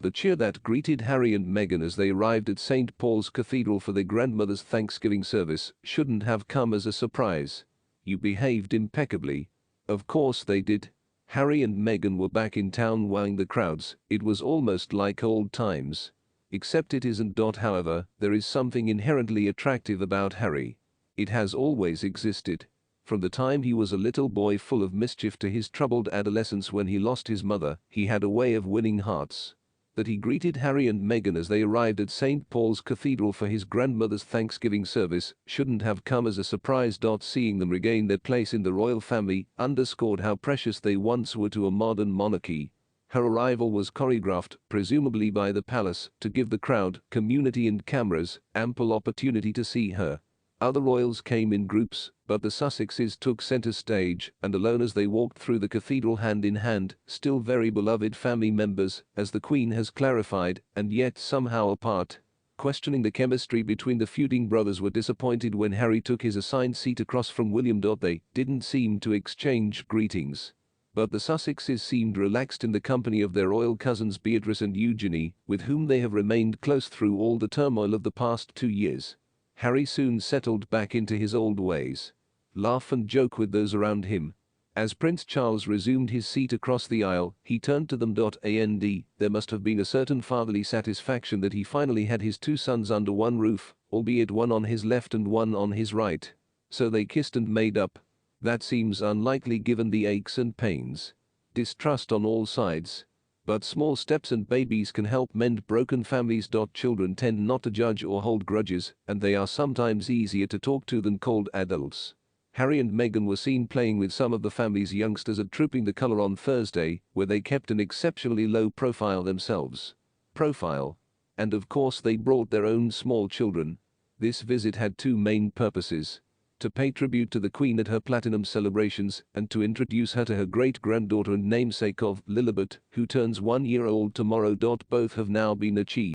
The cheer that greeted Harry and Meghan as they arrived at St. Paul's Cathedral for their grandmother's Thanksgiving service shouldn't have come as a surprise. "You behaved impeccably." Of course they did. Harry and Meghan were back in town wowing the crowds. It was almost like old times. Except it isn't. However, there is something inherently attractive about Harry. It has always existed. From the time he was a little boy full of mischief to his troubled adolescence when he lost his mother, he had a way of winning hearts. That he greeted Harry and Meghan as they arrived at St. Paul's Cathedral for his grandmother's Thanksgiving service shouldn't have come as a surprise. Seeing them regain their place in the royal family underscored how precious they once were to a modern monarchy. Her arrival was choreographed, presumably by the palace, to give the crowd, community and cameras ample opportunity to see her. Other royals came in groups, but the Sussexes took center stage and alone as they walked through the cathedral hand in hand, still very beloved family members, as the Queen has clarified, and yet somehow apart. Questioning the chemistry between the feuding brothers were disappointed when Harry took his assigned seat across from William. They didn't seem to exchange greetings. But the Sussexes seemed relaxed in the company of their royal cousins Beatrice and Eugenie, with whom they have remained close through all the turmoil of the past 2 years. Harry soon settled back into his old ways. Laugh and joke with those around him. As Prince Charles resumed his seat across the aisle, he turned to them. There must have been a certain fatherly satisfaction that he finally had his 2 sons under one roof, albeit one on his left and one on his right. So they kissed and made up. That seems unlikely given the aches and pains. Distrust on all sides. But small steps and babies can help mend broken families. Children tend not to judge or hold grudges, and they are sometimes easier to talk to than cold adults. Harry and Meghan were seen playing with some of the family's youngsters at Trooping the Colour on Thursday, where they kept an exceptionally low profile themselves. And of course they brought their own small children. This visit had 2 main purposes: to pay tribute to the Queen at her platinum celebrations and to introduce her to her great-granddaughter and namesake of Lilibet, who turns 1 year old tomorrow. Both have now been achieved.